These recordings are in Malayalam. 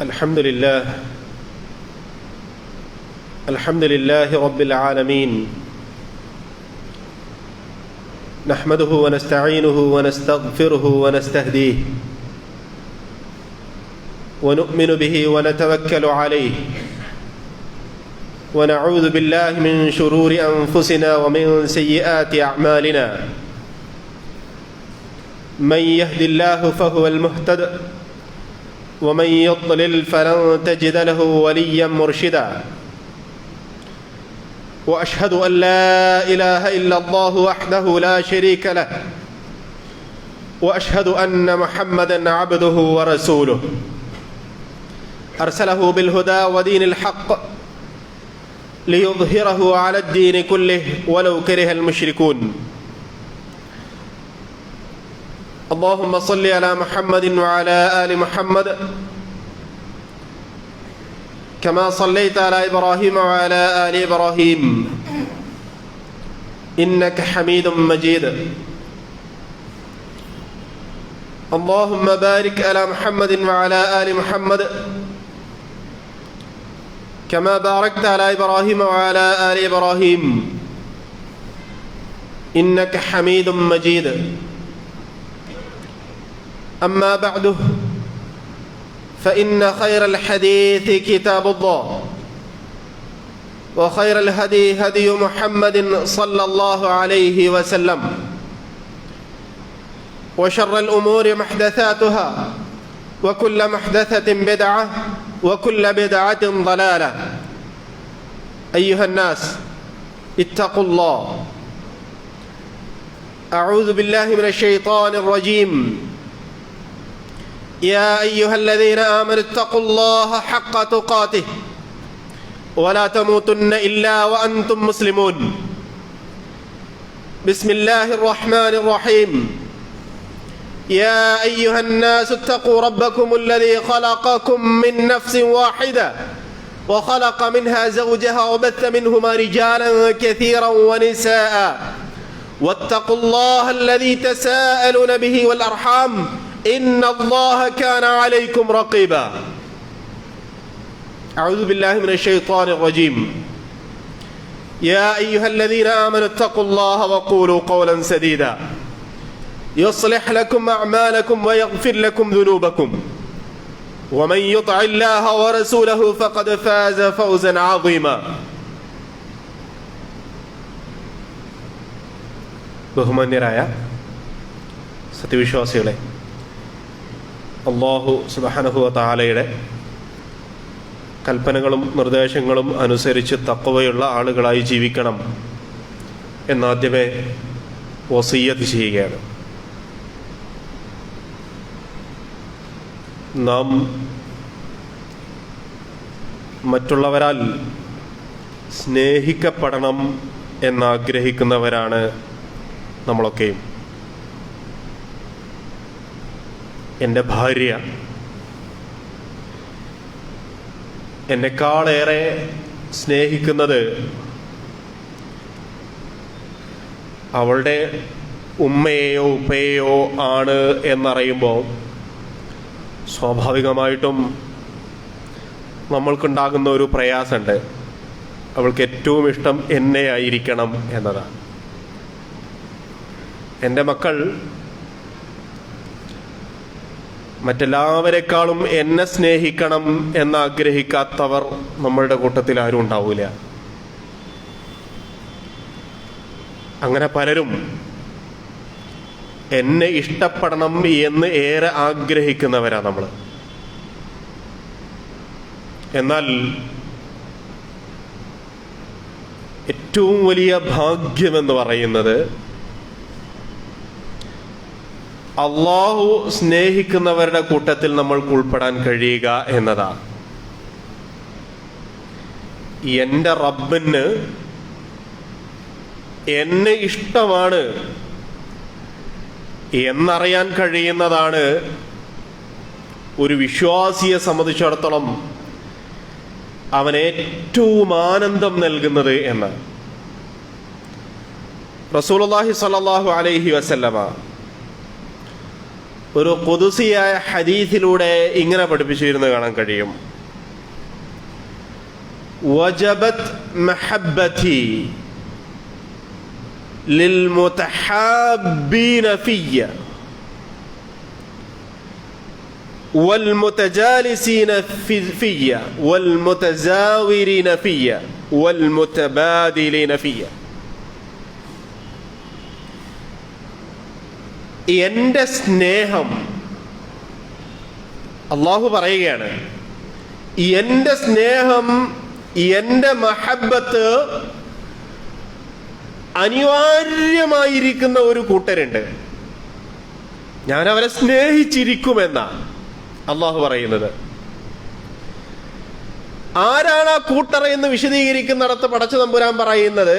الحمد لله رب العالمين نحمده ونستعينه ونستغفره ونستهديه ونؤمن به ونتوكل عليه ونعوذ بالله من شرور أنفسنا ومن سيئات أعمالنا من يهد الله فهو المهتد ومن يضلل فلن تجد له وليا مرشدا وأشهد أن لا إله إلا الله وحده لا شريك له وأشهد أن محمدا عبده ورسوله أرسله بالهدى ودين الحق ليظهره على الدين كله ولو كره المشركون اللهم صل على محمد وعلى آل محمد كما صليت على إبراهيم وعلى آل إبراهيم إنك حميد مجيد اللهم بارك على محمد وعلى آل محمد كما باركت على إبراهيم وعلى آل إبراهيم إنك حميد مجيد أما بعد فإن خير الحديث كتاب الله وخير الهدي هدي محمد صلى الله عليه وسلم وشر الأمور محدثاتها وكل محدثة بدعة وكل بدعة ضلالة أيها الناس اتقوا الله أعوذ بالله من الشيطان الرجيم يا أيها الذين آمنوا اتقوا الله حق تقاته ولا تموتن إلا وأنتم مسلمون بسم الله الرحمن الرحيم يا أيها الناس اتقوا ربكم الذي خلقكم من نفس واحدة وخلق منها زوجها وبث منهما رجالا كثيرا ونساء واتقوا الله الذي تساءلون به والأرحام إن الله كان عليكم رقيبا أعوذ بالله من الشيطان الرجيم يا أيها الذين آمنوا اتقوا الله وقولوا قولا سديدا يصلح لكم أعمالكم ويغفر لكم ذنوبكم ومن يطع الله ورسوله فقد فاز فوزا عظيما ബഹുമാന്യരായ സത്യവിശ്വാസികളെ, അല്ലാഹു സുബ്ഹാനഹു വ തആലയുടെ കൽപ്പനകളും നിർദ്ദേശങ്ങളും അനുസരിച്ച് തഖ്വയുള്ള ആളുകളായി ജീവിക്കണം എന്നാദ്യമേ വസിയ്യത്ത് ചെയ്യുകയാണ്. നാം മറ്റുള്ളവരാൽ സ്നേഹിക്കപ്പെടണം എന്നാഗ്രഹിക്കുന്നവരാണ് നമ്മളൊക്കെയും. എൻ്റെ ഭാര്യ എന്നെക്കാളേറെ സ്നേഹിക്കുന്നത് അവളുടെ ഉമ്മയെയോ ഉപ്പയെയോ ആണ് എന്നറിയുമ്പോൾ സ്വാഭാവികമായിട്ടും നമ്മൾക്കുണ്ടാകുന്ന ഒരു പ്രയാസമുണ്ട്. അവൾക്ക് ഏറ്റവും ഇഷ്ടം എന്നെ ആയിരിക്കണം എന്നതാണ്. എൻ്റെ മക്കൾ മറ്റെല്ലാവരെക്കാളും എന്നെ സ്നേഹിക്കണം എന്നാഗ്രഹിക്കാത്തവർ നമ്മളുടെ കൂട്ടത്തിൽ ആരും ഉണ്ടാവില്ല. അങ്ങനെ പലരും എന്നെ ഇഷ്ടപ്പെടണം എന്ന് ഏറെ ആഗ്രഹിക്കുന്നവരാണ് നമ്മൾ. എന്നാൽ ഏറ്റവും വലിയ ഭാഗ്യമെന്ന് പറയുന്നത് അള്ളാഹു സ്നേഹിക്കുന്നവരുടെ കൂട്ടത്തിൽ നമ്മൾക്ക് ഉൾപ്പെടാൻ കഴിയുക എന്നതാണ്. എൻ്റെ റബ്ബിന് എന്നെ ഇഷ്ടമാണ് എന്നറിയാൻ കഴിയുന്നതാണ് ഒരു വിശ്വാസിയെ സംബന്ധിച്ചിടത്തോളം അവന് ഏറ്റവും ആനന്ദം നൽകുന്നത് എന്ന്. റസൂലുള്ളാഹി സ്വല്ലല്ലാഹു അലൈഹി വസല്ലമ ഒരു ഖുദ്സിയായ ഹദീസിലൂടെ ഇങ്ങനെ പഠിപ്പിച്ചിരുന്നത് കാണാൻ കഴിയും. വജബത് മഹബ്ബതി ലിൽമുതഹാബ്ബീന ഫിയ്യ വൽമുതജാലിസീന ഫിയ്യ വൽമുതസാവിരീന ഫിയ്യ വൽമുതബാദിലീന ഫിയ്യ. എൻ്റെ സ്നേഹം, അള്ളാഹു പറയുകയാണ്, എൻ്റെ സ്നേഹം, എൻ്റെ മഹബ്ബത്ത് അനിവാര്യമായിരിക്കുന്ന ഒരു കൂട്ടരുണ്ട്, ഞാൻ അവരെ സ്നേഹിച്ചിരിക്കുമെന്നാണ് അള്ളാഹു പറയുന്നത്. ആരാണ് ആ കൂട്ടർ എന്ന് വിശദീകരിക്കുന്നിടത്ത് പടച്ച തമ്പുരാൻ പറയുന്നത്,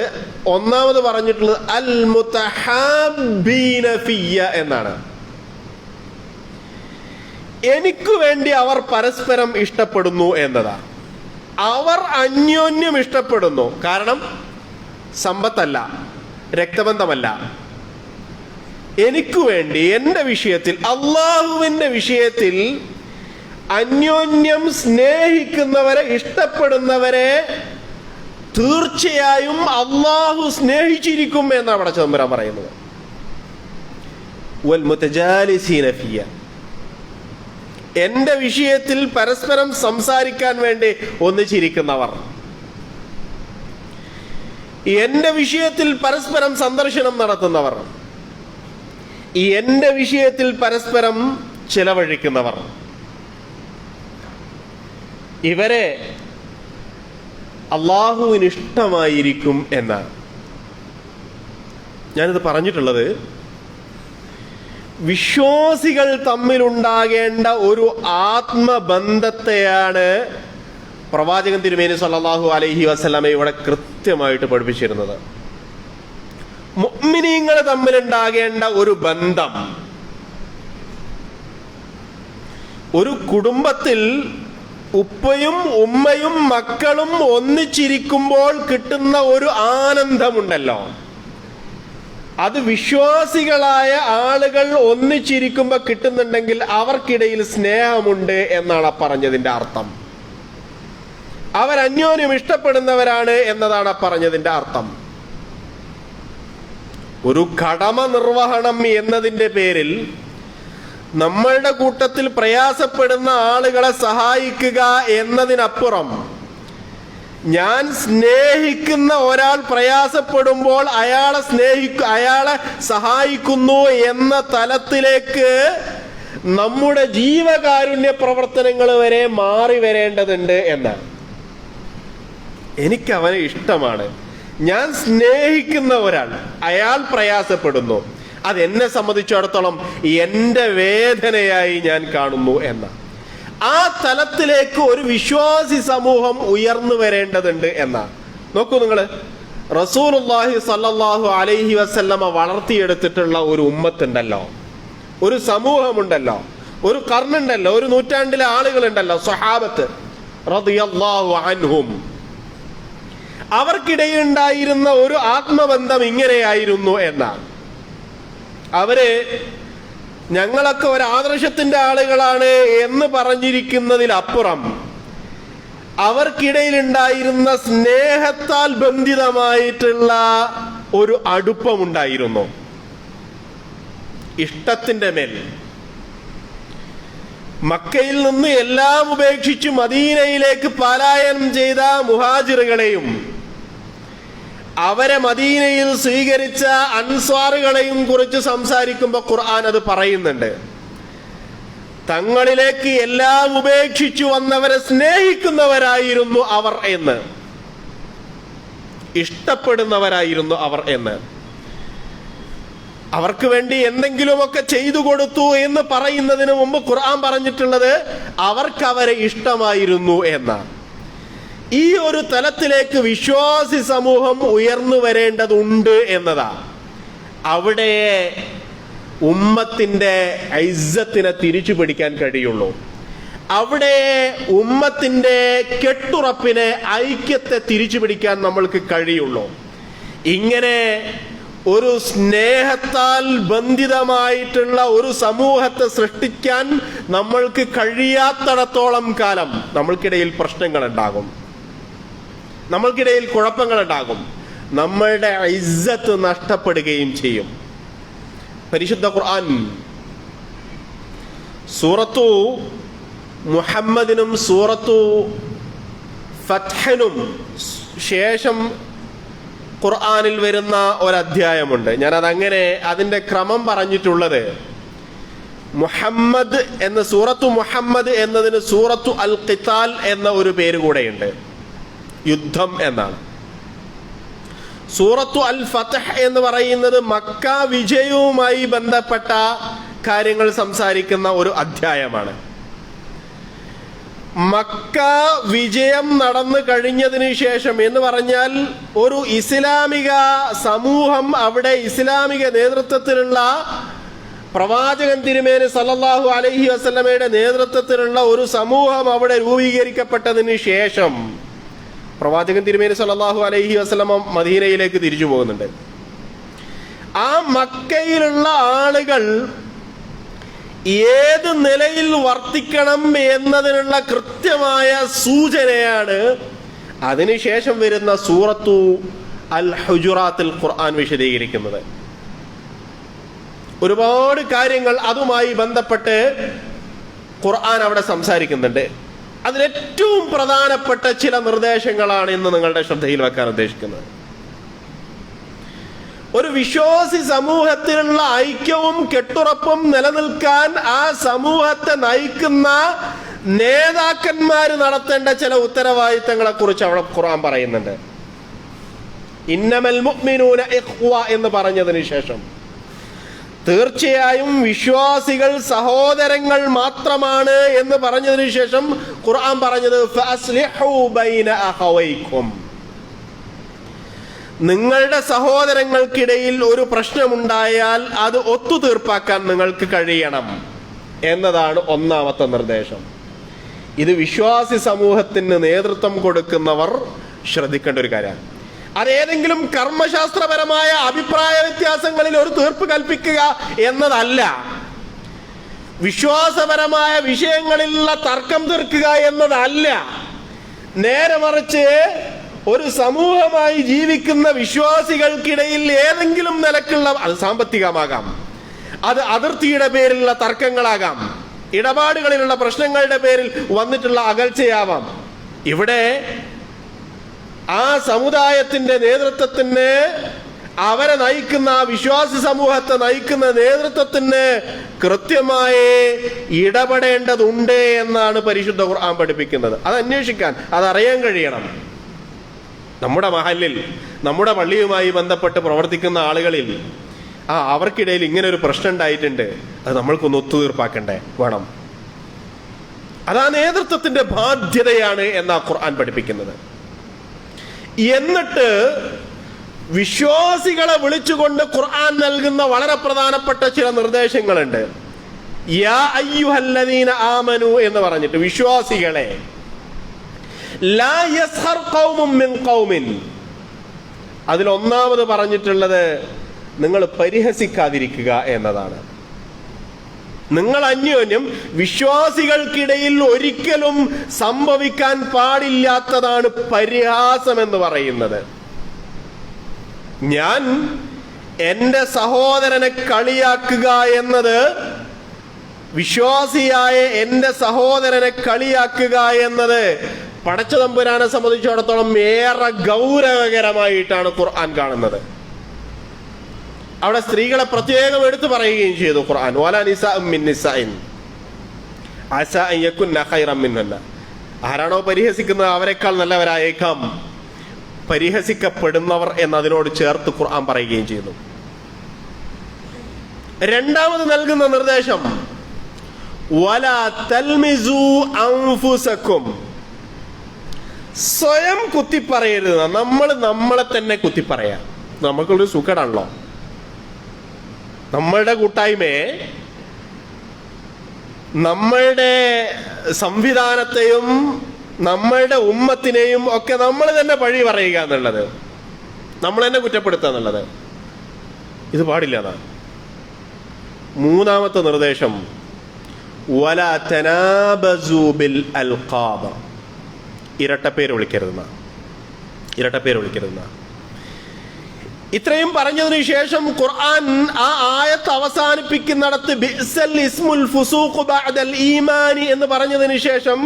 ഒന്നാമത് പറഞ്ഞിട്ടുള്ളത് അൽ മുതഹാബ്ബീന ഫിയ്യ എന്നാണ്. എനിക്ക് വേണ്ടി അവർ പരസ്പരം ഇഷ്ടപ്പെടുന്നു എന്നതാ. അവർ അന്യോന്യം ഇഷ്ടപ്പെടുന്നു. കാരണം സമ്പത്തല്ല, രക്തബന്ധമല്ല. എനിക്ക് വേണ്ടി, എൻ്റെ വിഷയത്തിൽ, അള്ളാഹുവിൻ്റെ വിഷയത്തിൽ അന്യോന്യം സ്നേഹിക്കുന്നവരെ, ഇഷ്ടപ്പെടുന്നവരെ തീർച്ചയായും അള്ളാഹു സ്നേഹിച്ചിരിക്കും എന്നാണ് പടച്ച തമ്പുരാൻ പറയുന്നത്. വൽ മുതജാലിസീന ഫിയ്യ, എൻ്റെ വിഷയത്തിൽ പരസ്പരം സംസാരിക്കാൻ വേണ്ടി ഒന്നിച്ചിരിക്കുന്നവർ, എൻ്റെ വിഷയത്തിൽ പരസ്പരം സന്ദർശനം നടത്തുന്നവർ, എൻ്റെ വിഷയത്തിൽ പരസ്പരം ചിലവഴിക്കുന്നവർ, ഇവരെ അള്ളാഹുവിന് ഇഷ്ടമായിരിക്കും എന്നാണ്. ഞാനിത് പറഞ്ഞിട്ടുള്ളത് വിശ്വാസികൾ തമ്മിലുണ്ടാകേണ്ട ഒരു ആത്മബന്ധത്തെയാണ് പ്രവാചകൻ തിരുമേനി സല്ലല്ലാഹു അലൈഹി വസല്ലമ ഇവിടെ കൃത്യമായിട്ട് പഠിപ്പിച്ചിരുന്നത്. മുഅ്മിനീങ്ങൾ തമ്മിലുണ്ടാകേണ്ട ഒരു ബന്ധം, ഒരു കുടുംബത്തിൽ ഉപ്പയും ഉമ്മയും മക്കളും ഒന്നിച്ചിരിക്കുമ്പോൾ കിട്ടുന്ന ഒരു ആനന്ദമുണ്ടല്ലോ, അത് വിശ്വാസികളായ ആളുകൾ ഒന്നിച്ചിരിക്കുമ്പോൾ കിട്ടുന്നുണ്ടെങ്കിൽ അവർക്കിടയിൽ സ്നേഹമുണ്ട് എന്നാണ് പറഞ്ഞതിന്റെ അർത്ഥം. അവരന്യോന്യം ഇഷ്ടപ്പെടുന്നവരാണ് എന്നതാണ് പറഞ്ഞതിന്റെ അർത്ഥം. ഒരു കടമ നിർവഹണം എന്നതിൻ്റെ പേരിൽ നമ്മളുടെ കൂട്ടത്തിൽ പ്രയാസപ്പെടുന്ന ആളുകളെ സഹായിക്കുക എന്നതിനപ്പുറം, ഞാൻ സ്നേഹിക്കുന്ന ഒരാൾ പ്രയാസപ്പെടുമ്പോൾ അയാളെ സഹായിക്കുന്നു എന്ന തലത്തിലേക്ക് നമ്മുടെ ജീവകാരുണ്യ പ്രവർത്തനങ്ങൾ വരെ മാറി വരേണ്ടതുണ്ട് എന്നാണ്. എനിക്ക് അവനെ ഇഷ്ടമാണ്, ഞാൻ സ്നേഹിക്കുന്ന ഒരാൾ, അയാൾ പ്രയാസപ്പെടുന്നു, അതെന്നെ സംബന്ധിച്ചിടത്തോളം എൻ്റെ വേദനയായി ഞാൻ കാണുന്നു എന്ന ആ തലത്തിലേക്ക് ഒരു വിശ്വാസി സമൂഹം ഉയർന്നു വരേണ്ടതുണ്ട് എന്നാണ്. നോക്കൂ നിങ്ങൾ, റസൂലുള്ളാഹി സ്വല്ലല്ലാഹു അലൈഹി വസല്ലമ വളർത്തിയെടുത്തിട്ടുള്ള ഒരു ഉമ്മത്തുണ്ടല്ലോ, ഒരു സമൂഹമുണ്ടല്ലോ, ഒരു കർണ്ണുണ്ടല്ലോ, ഒരു നൂറ്റാണ്ടിലെ ആളുകളുണ്ടല്ലോ, സ്വഹാബത്ത് റളിയല്ലാഹു അൻഹും. അവർക്കിടയിലുണ്ടായിരുന്ന ഒരു ആത്മബന്ധം ഇങ്ങനെയായിരുന്നു എന്നാണ്. അവര് ഞങ്ങളൊക്കെ ഒരു ആദർശത്തിന്റെ ആളുകളാണ് എന്ന് പറഞ്ഞിരിക്കുന്നതിലപ്പുറം അവർക്കിടയിലുണ്ടായിരുന്ന സ്നേഹത്താൽ ബന്ധിതമായിട്ടുള്ള ഒരു അടുപ്പമുണ്ടായിരുന്നു, ഇഷ്ടത്തിന്റെ മേൽ. മക്കയിൽ നിന്ന് എല്ലാം ഉപേക്ഷിച്ച് മദീനയിലേക്ക് പലായനം ചെയ്ത മുഹാജിറുകളെയും അവരെ മദീനയിൽ സ്വീകരിച്ച അൻസ്വാറുകളെയും കുറിച്ച് സംസാരിക്കുമ്പോൾ ഖുർആൻ അത് പറയുന്നുണ്ട്. തങ്ങളിലേക്ക് എല്ലാം ഉപേക്ഷിച്ചു വന്നവരെ സ്നേഹിക്കുന്നവരായിരുന്നു അവർ എന്ന്, ഇഷ്ടപ്പെടുന്നവരായിരുന്നു അവർ എന്ന്. അവർക്ക് വേണ്ടി എന്തെങ്കിലുമൊക്കെ ചെയ്തു കൊടുത്തു എന്ന് പറയുന്നതിന് മുമ്പ് ഖുർആൻ പറഞ്ഞിട്ടുള്ളത് അവർക്ക് അവരെ ഇഷ്ടമായിരുന്നു എന്നാണ്. ഈ ഒരു തലത്തിലേക്ക് വിശ്വാസി സമൂഹം ഉയർന്നു വരേണ്ടതുണ്ട് എന്നതാ. അവിടെ ഉമ്മത്തിന്റെ ഇസ്സത്തിനെ തിരിച്ചു പിടിക്കാൻ കഴിയുള്ളൂ. അവിടെ ഉമ്മത്തിന്റെ കെട്ടുറപ്പിനെ, ഐക്യത്തെ തിരിച്ചു പിടിക്കാൻ നമ്മൾക്ക് കഴിയുള്ളൂ. ഇങ്ങനെ ഒരു സ്നേഹത്താൽ ബന്ധിതമായിട്ടുള്ള ഒരു സമൂഹത്തെ സൃഷ്ടിക്കാൻ നമ്മൾക്ക് കഴിയാത്തിടത്തോളം കാലം നമ്മൾക്കിടയിൽ പ്രശ്നങ്ങളുണ്ടാകും, നമ്മൾക്കിടയിൽ കുഴപ്പങ്ങളുണ്ടാകും, നമ്മളുടെ ഇസ്സത്ത് നഷ്ടപ്പെടുകയും ചെയ്യും. പരിശുദ്ധ ഖുർആൻ സൂറത്തു മുഹമ്മദിനും സൂറത്തു ഫത്ഹിനും ശേഷം ഖുർആനിൽ വരുന്ന ഒരധ്യായമുണ്ട്. ഞാനതങ്ങനെ അതിൻ്റെ ക്രമം പറഞ്ഞിട്ടുള്ളത്, മുഹമ്മദ് എന്ന സൂറത്തു മുഹമ്മദ് എന്നതിന് സൂറത്തു അൽ ഖിതാൽ എന്ന ഒരു പേര് കൂടെയുണ്ട്, യുദ്ധം എന്നാണ്. സൂറത്തു അൽ ഫത്ഹ് എന്ന് പറയുന്നത് മക്ക വിജയവുമായി ബന്ധപ്പെട്ട കാര്യങ്ങൾ സംസാരിക്കുന്ന ഒരു അധ്യായമാണ്. മക്ക വിജയം നടന്നു കഴിഞ്ഞതിന് ശേഷം എന്ന് പറഞ്ഞാൽ ഒരു ഇസ്ലാമിക സമൂഹം, അവിടെ ഇസ്ലാമിക നേതൃത്വത്തിലുള്ള പ്രവാചകൻ തിരുമേനി സല്ലല്ലാഹു അലൈഹി വസല്ലമയുടെ നേതൃത്വത്തിലുള്ള ഒരു സമൂഹം അവിടെ രൂപീകരിക്കപ്പെട്ടതിന് ശേഷം പ്രവാചകൻ തിരുമേനി സല്ലല്ലാഹു അലൈഹി വസല്ലമ മദീനയിലേക്ക് തിരിച്ചു പോകുന്നുണ്ട്. ആ മക്കയിലുള്ള ആളുകൾ ഏത് നിലയിൽ വർത്തിക്കണം എന്നതിനുള്ള കൃത്യമായ സൂചനയാണ് അതിനുശേഷം വരുന്ന സൂറത്തു അൽ ഹുജുറാത്തിൽ ഖുർആൻ വിശദീകരിക്കുന്നത്. ഒരുപാട് കാര്യങ്ങൾ അതുമായി ബന്ധപ്പെട്ട് ഖുർആൻ അവിടെ സംസാരിക്കുന്നുണ്ട്. അതിലേറ്റവും പ്രധാനപ്പെട്ട ചില നിർദ്ദേശങ്ങളാണ് ഇന്ന് നിങ്ങളുടെ ശ്രദ്ധയിൽ വെക്കാൻ ഉദ്ദേശിക്കുന്നത്. ഒരു വിശ്വാസി സമൂഹത്തിലുള്ള ഐക്യവും കെട്ടുറപ്പും നിലനിൽക്കാൻ ആ സമൂഹത്തെ നയിക്കുന്ന നേതാക്കന്മാര് നടത്തേണ്ട ചില ഉത്തരവാദിത്തങ്ങളെ കുറിച്ച് അവിടെ ഖുർആൻ പറയുന്നുണ്ട്. ഇന്നമൽ മുഅ്മിനൂന ഇഖ്വ എന്ന് പറഞ്ഞതിന് ശേഷം തീർച്ചയായും വിശ്വാസികൾ സഹോദരങ്ങൾ മാത്രമാണ് എന്ന് പറഞ്ഞതിന് ശേഷം ഖുർആൻ പറഞ്ഞത് ഫഅസ്ലിഹു ബൈന അഖവൈക്കും, നിങ്ങളുടെ സഹോദരങ്ങൾക്കിടയിൽ ഒരു പ്രശ്നമുണ്ടായാൽ അത് ഒത്തുതീർപ്പാക്കാൻ നിങ്ങൾക്ക് കഴിയണം എന്നതാണ് ഒന്നാമത്തെ നിർദ്ദേശം. ഇത് വിശ്വാസി സമൂഹത്തിന് നേതൃത്വം കൊടുക്കുന്നവർ ശ്രദ്ധിക്കേണ്ട ഒരു കാര്യമാണ്. അതേതെങ്കിലും കർമ്മശാസ്ത്രപരമായ അഭിപ്രായ വ്യത്യാസങ്ങളിൽ ഒരു തീർപ്പ് കൽപ്പിക്കുക എന്നതല്ല, വിശ്വാസപരമായ വിഷയങ്ങളിലുള്ള തർക്കം തീർക്കുക എന്നതല്ല. നേരെ മറിച്ച് ഒരു സമൂഹമായി ജീവിക്കുന്ന വിശ്വാസികൾക്കിടയിൽ ഏതെങ്കിലും നിലക്കുള്ള, അത് സാമ്പത്തികമാകാം, അത് അതിർത്തിയുടെ പേരിലുള്ള തർക്കങ്ങളാകാം, ഇടപാടുകളിലുള്ള പ്രശ്നങ്ങളുടെ പേരിൽ വന്നിട്ടുള്ള അകൽച്ചയാവാം. ഇവിടെ ആ സമുദായത്തിന്റെ നേതൃത്വത്തിന്, അവരെ നയിക്കുന്ന ആ വിശ്വാസി സമൂഹത്തെ നയിക്കുന്ന നേതൃത്വത്തിന് കൃത്യമായി ഇടപെടേണ്ടതുണ്ട് എന്നാണ് പരിശുദ്ധ ഖുർആൻ പഠിപ്പിക്കുന്നത്. അത് അന്വേഷിക്കാൻ, അതറിയാൻ കഴിയണം. നമ്മുടെ മഹല്ലിൽ, നമ്മുടെ പള്ളിയുമായി ബന്ധപ്പെട്ട് പ്രവർത്തിക്കുന്ന ആളുകളിൽ അവർക്കിടയിൽ ഇങ്ങനെ ഒരു പ്രശ്നം ഉണ്ടായിട്ടുണ്ട്, അത് നമ്മൾക്കൊന്ന് ഒത്തുതീർപ്പാക്കണ്ടേ വേണം. അതാ നേതൃത്വത്തിന്റെ ബാധ്യതയാണ് എന്നാ ഖുർആൻ പഠിപ്പിക്കുന്നത്. എന്നിട്ട് വിശ്വാസികളെ വിളിച്ചുകൊണ്ട് ഖുർആൻ നൽകുന്ന വളരെ പ്രധാനപ്പെട്ട ചില നിർദ്ദേശങ്ങളുണ്ട്. യാ അയ്യുഹല്ലദീന ആമനു എന്ന് പറഞ്ഞിട്ട്, വിശ്വാസികളെ, ലാ യസ്ഖർ ഖൗമും മിൻ ഖൗമിൻ, അതിലൊന്നാമത് പറഞ്ഞിട്ടുള്ളത് നിങ്ങൾ പരിഹസിക്കാതിരിക്കുക എന്നതാണ്. നിങ്ങൾ അന്യോന്യം, വിശ്വാസികൾക്കിടയിൽ ഒരിക്കലും സംഭവിക്കാൻ പാടില്ലാത്തതാണ് പരിഹാസം എന്ന് പറയുന്നത്. ഞാൻ എൻ്റെ സഹോദരനെ കളിയാക്കുക എന്നത്, വിശ്വാസിയായ എൻ്റെ സഹോദരനെ കളിയാക്കുക എന്നത് പടച്ചതമ്പുരാനെ സംബന്ധിച്ചിടത്തോളം ഏറെ ഗൗരവകരമായിട്ടാണ് ഖുർആൻ കാണുന്നത്. അവിടെ സ്ത്രീകളെ പ്രത്യേകം എടുത്തു പറയുകയും ചെയ്തു ഖുർആൻ. വലാ നിസാഉം മിൻ നിസാഇൻ അസാ അൻ യകുന്ന ഖൈറൻ മിൻഹുന്ന, ആരാണോ പരിഹസിക്കുന്നത് അവരെക്കാൾ നല്ലവരായേക്കാം പരിഹസിക്കപ്പെടുന്നവർ എന്നതിനോട് ചേർത്ത് ഖുർആൻ പറയുകയും ചെയ്തു. രണ്ടാമത് നൽകുന്ന നിർദ്ദേശം വലാ തൽമിസു അൻഫുസകും, സ്വയം കുത്തിപ്പറയരുത്. നമ്മളെ തന്നെ കുത്തിപ്പറയാം. നമുക്കുള്ളൊരു സുഖടാണല്ലോ. നമ്മളുടെ കൂട്ടായ്മയെ, നമ്മളുടെ സംവിധാനത്തെയും നമ്മളുടെ ഉമ്മത്തിനെയും ഒക്കെ നമ്മൾ തന്നെ പഴി പറയുക എന്നുള്ളത്, നമ്മൾ തന്നെ കുറ്റപ്പെടുത്തുക എന്നുള്ളത്. ഇത് പാടില്ല എന്നാണ്. മൂന്നാമത്തെ നിർദ്ദേശം വലാ തനാബസു ബിൽ അൽഖാബ, ഇരട്ടപ്പേര് വിളിക്കരുതെന്ന. ഇത്രയും പറഞ്ഞതിന് ശേഷം ഖുർആൻ ആ ആയത്ത് അവസാനിപ്പിക്കുന്നിടത്ത് ബിഅ്സൽ ഇസ്മുൽ ഫുസൂഖു ബഅദൽ ഈമാനി എന്ന് പറഞ്ഞതിന് ശേഷം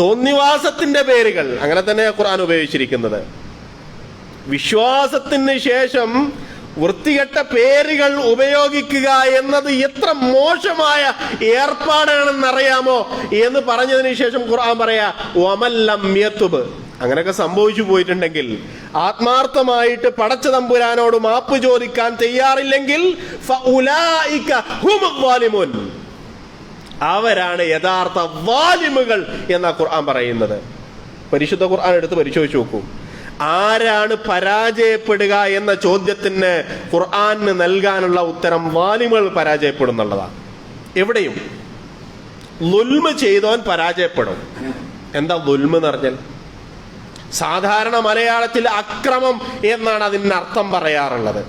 തോന്നിവാസത്തിന്റെ പേരുകൾ, അങ്ങനെ തന്നെ ഖുർആൻ ഉപയോഗിച്ചിരിക്കുന്നത്. വിശ്വാസത്തിന് ശേഷം വൃത്തികെട്ട പേരുകൾ ഉപയോഗിക്കുക എന്നത് എത്ര മോശമായ ഏർപ്പാടാണെന്നറിയാമോ എന്ന് പറഞ്ഞതിന് ശേഷം ഖുർആൻ പറയാ വമല്ലം യതുബ്, അങ്ങനെയൊക്കെ സംഭവിച്ചു പോയിട്ടുണ്ടെങ്കിൽ, ആത്മാർത്ഥമായിട്ട് പടച്ച തമ്പുരാനോട് മാപ്പ് ചോദിക്കാൻ തയ്യാറില്ലെങ്കിൽ ഫഉലൈക ഹുമുൽ ളാലിമൂൻ, അവരാണ് യഥാർത്ഥ വാലിമുകൾ എന്നാ ഖുർആൻ പറയുന്നത്. പരിശുദ്ധ ഖുർആൻ എടുത്ത് പരിശോധിച്ച് നോക്കൂ. ആരാണ് പരാജയപ്പെടുക എന്ന ചോദ്യത്തിന് ഖുർആന് നൽകാനുള്ള ഉത്തരം വാലിമുകൾ പരാജയപ്പെടുന്നുള്ളതാണ്. എവിടെയും ളുൽമ് ചെയ്തവൻ പരാജയപ്പെടും. എന്താ ളുൽമ് എന്ന് പറഞ്ഞാൽ? സാധാരണ മലയാളത്തിൽ അക്രമം എന്നാണ് അതിന് അർത്ഥം പറയാറുള്ളത്.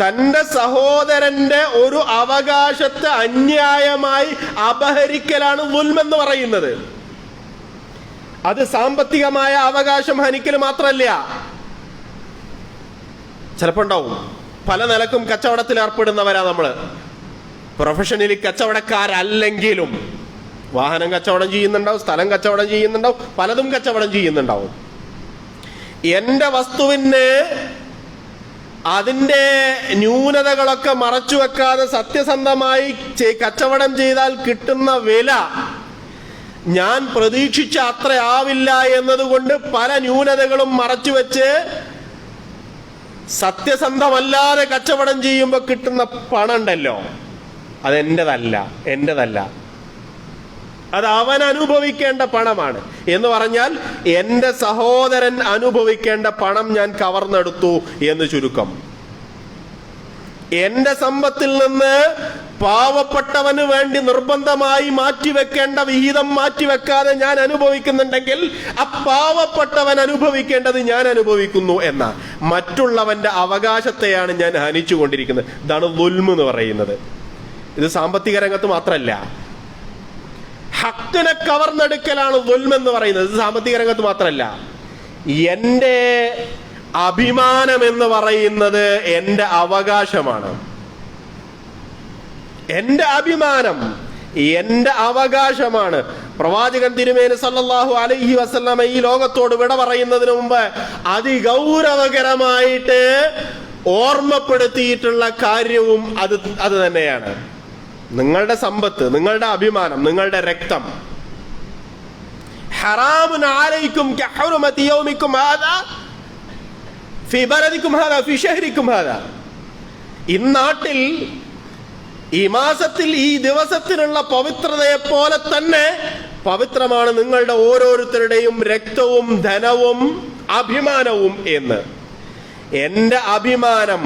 തന്റെ സഹോദരന്റെ ഒരു അവകാശത്തെ അന്യായമായി അപഹരിക്കലാണ് ളുൽമ് എന്ന് പറയുന്നത്. അത് സാമ്പത്തികമായ അവകാശം ഹനിക്കൽ മാത്രമല്ല, ചിലപ്പോ ഉണ്ടാവും പല നിലക്കും കച്ചവടത്തിൽ ഏർപ്പെടുന്നവരാ നമ്മള്. പ്രൊഫഷണലി കച്ചവടക്കാരല്ലെങ്കിലും വാഹനം കച്ചവടം ചെയ്യുന്നുണ്ടാവും, സ്ഥലം കച്ചവടം ചെയ്യുന്നുണ്ടാവും, പലതും കച്ചവടം ചെയ്യുന്നുണ്ടാവും. എന്റെ വസ്തുവിന് അതിന്റെ ന്യൂനതകളൊക്കെ മറച്ചു വെക്കാതെ സത്യസന്ധമായി കച്ചവടം ചെയ്താൽ കിട്ടുന്ന വില ഞാൻ പ്രതീക്ഷിച്ച അത്ര ആവില്ല എന്നതുകൊണ്ട് പല ന്യൂനതകളും മറച്ചു വെച്ച് സത്യസന്ധമല്ലാതെ കച്ചവടം ചെയ്യുമ്പോൾ കിട്ടുന്ന പണം ഉണ്ടല്ലോ, എന്റേതല്ല, അത് അവൻ അനുഭവിക്കേണ്ട പണമാണ്. എന്ന് പറഞ്ഞാൽ എന്റെ സഹോദരൻ അനുഭവിക്കേണ്ട പണം ഞാൻ കവർന്നെടുത്തു എന്ന് ചുരുക്കം. എന്റെ സമ്പത്തിൽ നിന്ന് പാവപ്പെട്ടവന് വേണ്ടി നിർബന്ധമായി മാറ്റിവെക്കേണ്ട വിഹിതം മാറ്റിവെക്കാതെ ഞാൻ അനുഭവിക്കുന്നുണ്ടെങ്കിൽ ആ പാവപ്പെട്ടവൻ അനുഭവിക്കേണ്ടത് ഞാൻ അനുഭവിക്കുന്നു എന്ന മറ്റുള്ളവന്റെ അവകാശത്തെയാണ് ഞാൻ ഹനിച്ചുകൊണ്ടിരിക്കുന്നത്. ഇതാണ് ളുൽമ് എന്ന് പറയുന്നത്. ഇത് സാമ്പത്തിക രംഗത്ത് മാത്രമല്ല, ഹക്കിനെ കവർന്നെടുക്കലാണ് ളുൽമ് എന്ന് പറയുന്നത്. ഇത് സാമ്പത്തിക രംഗത്ത് മാത്രമല്ല. എന്റെ അഭിമാനം എന്ന് പറയുന്നത് എന്റെ അവകാശമാണ്. എന്റെ അഭിമാനം എന്റെ അവകാശമാണ്. പ്രവാചകൻ തിരുമേനി സല്ലല്ലാഹു അലൈഹി വസല്ലമ ഈ ലോകത്തോട് വിട പറയുന്നതിന് മുമ്പ് അതിഗൗരവകരമായിട്ട് ഓർമ്മപ്പെടുത്തിയിട്ടുള്ള കാര്യവും അത് തന്നെയാണ്. നിങ്ങളുടെ സമ്പത്ത്, നിങ്ങളുടെ അഭിമാനം, നിങ്ങളുടെ രക്തം ഹറാമുൻ അലൈക്കും കഹുറുമതി യൗമിക്കും ഹാദാ ഫീ ബലദിക്കും ഹാദാ ഫീ ശഹരിക്കും ഹാദാ. ഇന്നാട്ടിൽ, ഈ മാസത്തിൽ, ഈ ദിവസത്തിനുള്ള പവിത്രതയെ പോലെ തന്നെ പവിത്രമാണ് നിങ്ങളുടെ ഓരോരുത്തരുടെയും രക്തവും ധനവും അഭിമാനവും എന്ന്. എന്റെ അഭിമാനം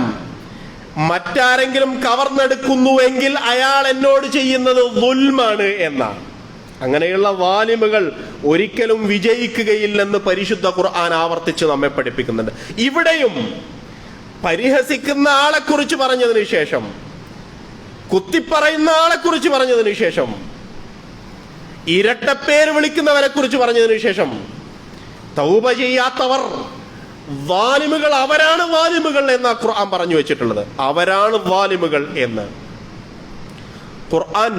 മറ്റാരെങ്കിലും കവർന്നെടുക്കുന്നുവെങ്കിൽ അയാൾ എന്നോട് ചെയ്യുന്നത് ളുൽമാണ് എന്നാണ്. അങ്ങനെയുള്ള വാലിമുകൾ ഒരിക്കലും വിജയിക്കുകയില്ലെന്ന് പരിശുദ്ധ ഖുർആൻ ആവർത്തിച്ച് നമ്മെ പഠിപ്പിക്കുന്നുണ്ട്. ഇവിടെയും പരിഹസിക്കുന്ന ആളെ കുറിച്ച് പറഞ്ഞതിന് ശേഷം, കുത്തിപ്പറയുന്ന ആളെ കുറിച്ച് പറഞ്ഞതിന് ശേഷം, ഇരട്ടപ്പേര് വിളിക്കുന്നവരെ കുറിച്ച് പറഞ്ഞതിന് ശേഷം, തൗബ ചെയ്യാത്തവർ വാലിമുകൾ, അവരാണ് വാലിമുകൾ എന്ന ഖുർആൻ പറഞ്ഞു വെച്ചിട്ടുള്ളത്. അവരാണ് വാലിമുകൾ എന്ന്. ഖുർആൻ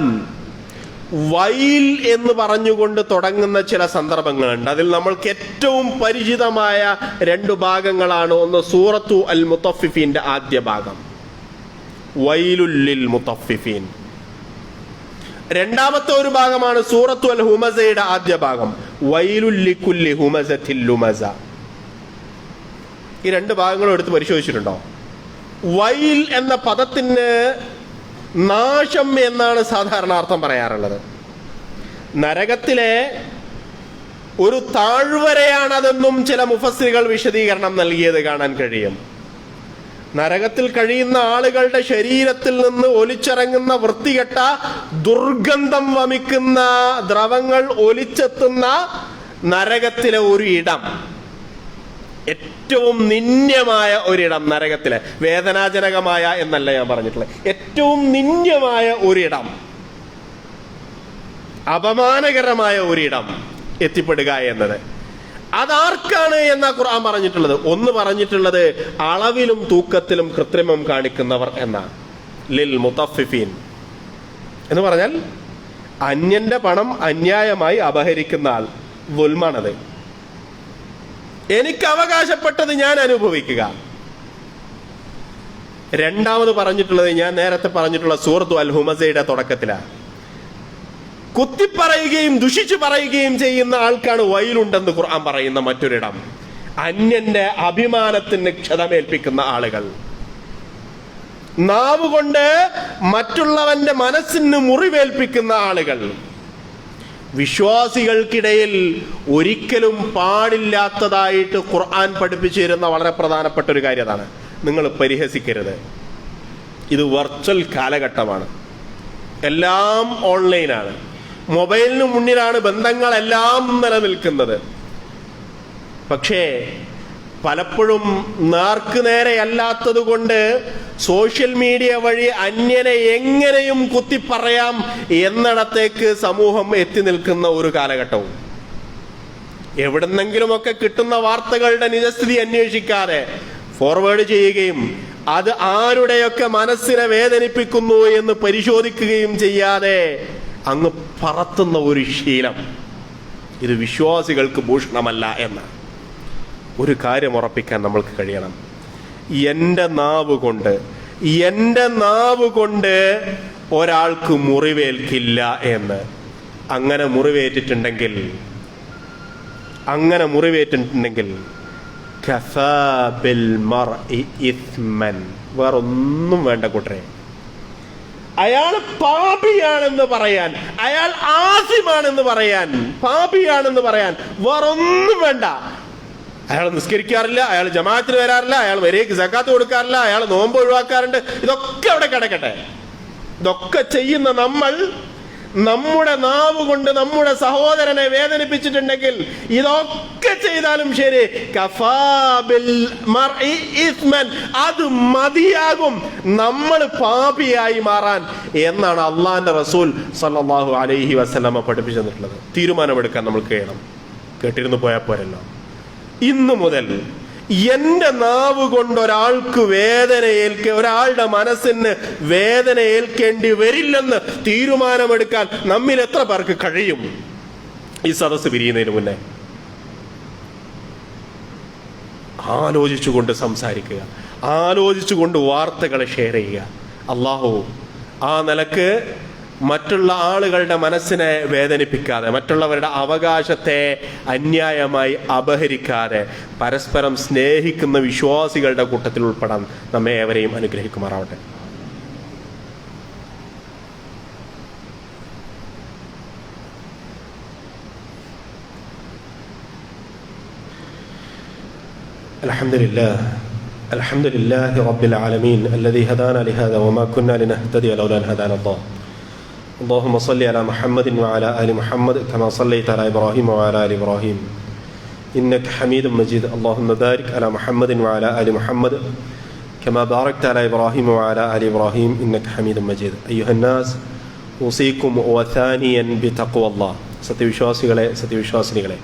വൈൽ എന്ന് പറഞ്ഞുകൊണ്ട് തുടങ്ങുന്ന ചില സന്ദർഭങ്ങളുണ്ട്. അതിൽ നമ്മൾക്ക് ഏറ്റവും പരിചിതമായ 2 ഭാഗങ്ങളാണ്. ഒന്ന് സൂറത്തു അൽ മുത്തഫിഫീന്റെ ആദ്യ ഭാഗം, വൈലുൽ ലിൽ മുത്തഫിഫീൻ. രണ്ടാമത്തെ ഒരു ഭാഗമാണ് സൂറത്തു അൽ ഹുമസയുടെ ആദ്യ ഭാഗം, വൈലുൽ ലികുല്ലി ഹുമസത്തിൽ ലുമസ. ഈ 2 ഭാഗങ്ങളും എടുത്ത് പരിശോധിച്ചിട്ടുണ്ടോ? വൈൽ എന്ന പദത്തിന് നാശം എന്നാണ് സാധാരണ അർത്ഥം പറയാറുള്ളത്. നരകത്തിലെ ഒരു താഴ്വരയാണതെന്നും ചില മുഫസ്സിറുകൾ വിശദീകരണം നൽകിയത് കാണാൻ കഴിയും. നരകത്തിൽ കഴിയുന്ന ആളുകളുടെ ശരീരത്തിൽ നിന്ന് ഒലിച്ചിറങ്ങുന്ന വൃത്തികെട്ട ദുർഗന്ധം വമിക്കുന്ന ദ്രവങ്ങൾ ഒലിച്ചെത്തുന്ന നരകത്തിലെ ഒരു ഇടം, ഏറ്റവും നിന്ദ്യമായ ഒരിടം നരകത്തിലെ, വേദനാജനകമായ എന്നല്ല ഞാൻ പറഞ്ഞിട്ടുള്ളത്, ഏറ്റവും നിന്ദ്യമായ ഒരിടം, അപമാനകരമായ ഒരിടം എത്തിപ്പെടുക എന്നത് അതാർക്കാണ് എന്നാ ഖുർആൻ പറഞ്ഞിട്ടുള്ളത്? ഒന്ന് പറഞ്ഞിട്ടുള്ളത് അളവിലും തൂക്കത്തിലും കൃത്രിമം കാണിക്കുന്നവർ എന്നാണ്. ലിൽ മുതഫിഫീൻ എന്ന് പറഞ്ഞാൽ അന്യന്റെ പണം അന്യായമായി അപഹരിക്കുന്ന ആൾ. ദുൽമാണത്. എനിക്ക് അവകാശപ്പെട്ടത് ഞാൻ അനുഭവിക്കുക. രണ്ടാമത് പറഞ്ഞിട്ടുള്ളത് ഞാൻ നേരത്തെ പറഞ്ഞിട്ടുള്ള സൂറത്തു അൽ ഹുമസയുടെ തുടക്കത്തിലാണ്. കുത്തിപ്പറയുകയും ദുഷിച്ചു പറയുകയും ചെയ്യുന്ന ആൾക്കാണ് വയിലുണ്ടെന്ന് ഖുർആൻ പറയുന്ന മറ്റൊരിടം. അന്യന്റെ അഭിമാനത്തിന് ക്ഷതമേൽപ്പിക്കുന്ന ആളുകൾ, നാവുകൊണ്ട് മറ്റുള്ളവന്റെ മനസ്സിന് മുറിവേൽപ്പിക്കുന്ന ആളുകൾ. വിശ്വാസികൾക്കിടയിൽ ഒരിക്കലും പാടില്ലാത്തതായിട്ട് ഖുർആൻ പഠിപ്പിച്ചു തരുന്ന വളരെ പ്രധാനപ്പെട്ട ഒരു കാര്യം അതാണ്. നിങ്ങൾ പരിഹസിക്കരുത്. ഇത് വെർച്വൽ കാലഘട്ടമാണ്. എല്ലാം ഓൺലൈനാണ്. മൊബൈലിന് മുന്നിലാണ് ബന്ധങ്ങളെല്ലാം നിലനിൽക്കുന്നത്. പക്ഷേ പലപ്പോഴും നേർക്കുനേരെയല്ലാത്തത് കൊണ്ട് സോഷ്യൽ മീഡിയ വഴി അന്യനെ എങ്ങനെയും കുത്തിപ്പറയാം എന്നിടത്തേക്ക് സമൂഹം എത്തി നിൽക്കുന്ന ഒരു കാലഘട്ടവും. എവിടുന്നെങ്കിലുമൊക്കെ കിട്ടുന്ന വാർത്തകളുടെ നിജസ്ഥിതി അന്വേഷിക്കാതെ ഫോർവേഡ് ചെയ്യുകയും അത് ആരുടെയൊക്കെ മനസ്സിനെ വേദനിപ്പിക്കുന്നു എന്ന് പരിശോധിക്കുകയും ചെയ്യാതെ അങ്ങ് പറത്തുന്ന ഒരു ശീലം, ഇത് വിശ്വാസികൾക്ക് ഭൂഷണമല്ല എന്ന ഒരു കാര്യം ഉറപ്പിക്കാൻ നമ്മൾക്ക് കഴിയണം. എൻ്റെ നാവ് കൊണ്ട് ഒരാൾക്ക് മുറിവേൽക്കില്ല എന്ന്. അങ്ങനെ മുറിവേറ്റിട്ടുണ്ടെങ്കിൽ കഫാ ബിൽ മർഇ ഇസ്മൻ, വേറൊന്നും വേണ്ട കൂട്ടരെ. അയാൾ പാപിയാണെന്ന് പറയാൻ, അയാൾ ആസിമാണെന്ന് പറയാൻ, പാപിയാണെന്ന് പറയാൻ വേറൊന്നും വേണ്ട. അയാൾ നിസ്കരിക്കാറില്ല, അയാൾ ജമാഅത്തിന് വരാറില്ല, അയാൾ വരേക്ക് സക്കാത്ത് കൊടുക്കാറില്ല, അയാൾ നോമ്പ് ഒഴിവാക്കാറുണ്ട്, ഇതൊക്കെ അവിടെ കിടക്കട്ടെ. ഇതൊക്കെ ചെയ്യുന്ന നമ്മൾ നമ്മുടെ നാവ് കൊണ്ട് നമ്മുടെ സഹോദരനെ വേദനിപ്പിച്ചിട്ടുണ്ടെങ്കിൽ ഇതൊക്കെ ചെയ്താലും ശരി, കഫാ ബിൽ മർഇ ഇസ്മൻ, അത് മതിയാകും നമ്മൾ പാപിയായി മാറാൻ എന്നാണ് അള്ളാന്റെ റസൂൽ സല്ലല്ലാഹു അലൈഹി വസല്ലമ പഠിപ്പിച്ചു തന്നിട്ടുള്ളത്. തീരുമാനമെടുക്കാൻ നമ്മൾ കേട്ടിരുന്നു പോയാൽ പോരല്ലോ. ഇന്നു മുതൽ എന്റെ നാവ് കൊണ്ട് ഒരാളുടെ മനസ്സിന് വേദന ഏൽക്കേണ്ടി വരില്ലെന്ന് തീരുമാനമെടുക്കാൻ നമ്മിൽ എത്ര പേർക്ക് കഴിയും? ഈ സദസ്സ് പിരിയുന്നതിന് മുന്നേ ആലോചിച്ചുകൊണ്ട് സംസാരിക്കുക, ആലോചിച്ചുകൊണ്ട് വാർത്തകൾ ഷെയർ ചെയ്യുക. അല്ലാഹു ആ നിലക്ക് മറ്റുള്ള ആളുകളുടെ മനസ്സിനെ വേദനിപ്പിക്കാതെ, മറ്റുള്ളവരുടെ അവകാശത്തെ അന്യായമായി അപഹരിക്കാതെ പരസ്പരം സ്നേഹിക്കുന്ന വിശ്വാസികളുടെ കൂട്ടത്തിൽ ഉൾപ്പെടാൻ നമ്മെ ഏവരെയും അനുഗ്രഹിക്കുമാറാവട്ടെ. അൽഹംദുലില്ലാഹി റബ്ബിൽ ആലമീൻ الذي هدانا لهذا وما كنا لنهتدي لولا أن هدانا الله. اللهم صل على محمد وعلى آل محمد كما صليت على إبراهيم وعلى آل إبراهيم إنك حميد مجيد. اللهم بارك على محمد وعلى آل محمد كما باركت على إبراهيم وعلى آل إبراهيم إنك حميد مجيد. أيها الناس أوصيكم وثانيا بتقوى الله. സത്യവിശ്വാസികളെ,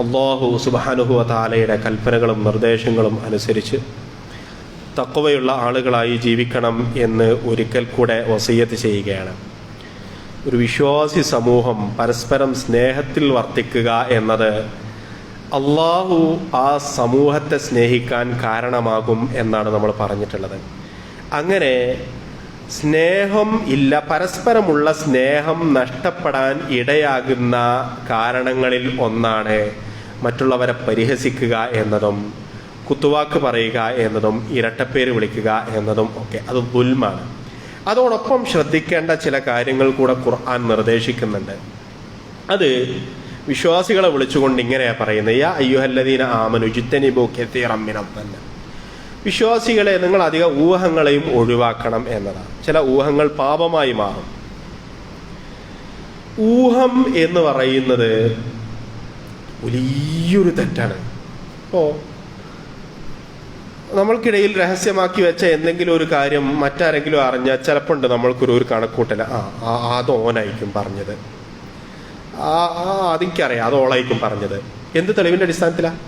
അല്ലാഹു സുബ്ഹാനഹു വ തആലയുടെ കൽപ്പനകളും നിർദ്ദേശങ്ങളും അനുസരിച്ച് തഖ്വയുള്ള ആളുകളായി ജീവിക്കണം എന്ന് ഒരിക്കൽ കൂടെ വസിയ്യത്ത് ചെയ്യുകയാണ്. ഒരു വിശ്വാസി സമൂഹം പരസ്പരം സ്നേഹത്തിൽ വർത്തിക്കുക എന്നത് അള്ളാഹു ആ സമൂഹത്തെ സ്നേഹിക്കാൻ കാരണമാകും എന്നാണ് നമ്മൾ പറഞ്ഞിട്ടുള്ളത്. അങ്ങനെ പരസ്പരമുള്ള സ്നേഹം നഷ്ടപ്പെടാൻ ഇടയാകുന്ന കാരണങ്ങളിൽ ഒന്നാണ് മറ്റുള്ളവരെ പരിഹസിക്കുക എന്നതും കുത്തുവാക്ക് പറയുക എന്നതും ഇരട്ടപ്പേര് വിളിക്കുക എന്നതും ഒക്കെ. അത് ദുൽമാണ്. അതോടൊപ്പം ശ്രദ്ധിക്കേണ്ട ചില കാര്യങ്ങൾ കൂടെ ഖുർആൻ നിർദ്ദേശിക്കുന്നുണ്ട്. അത് വിശ്വാസികളെ വിളിച്ചുകൊണ്ട് ഇങ്ങനെയാണ് പറയുന്നത്: യാ അയ്യുഹല്ലദീന ആമനു ഇജ്തനിബൂ കസീറൻ മിനദ്ദന്നി. വിശ്വാസികളെ, നിങ്ങൾ അധിക ഊഹങ്ങളെയും ഒഴിവാക്കണം എന്നതാണ്. ചില ഊഹങ്ങൾ പാപമായി മാറും. ഊഹം എന്ന് പറയുന്നത് വലിയൊരു തെറ്റാണ്. ഇപ്പോൾ നമ്മൾക്കിടയിൽ രഹസ്യമാക്കി വെച്ച എന്തെങ്കിലും ഒരു കാര്യം മറ്റാരെങ്കിലും അറിഞ്ഞാൽ ചിലപ്പോൾ ഉണ്ട് നമ്മൾക്കൊരു കണക്കൂട്ടല, അത് ഓനായിരിക്കും പറഞ്ഞത്, അതെനിക്കറിയാം, അത് ഓളായിരിക്കും പറഞ്ഞത്. എന്ത് തെളിവിൻ്റെ അടിസ്ഥാനത്തിലാണ്?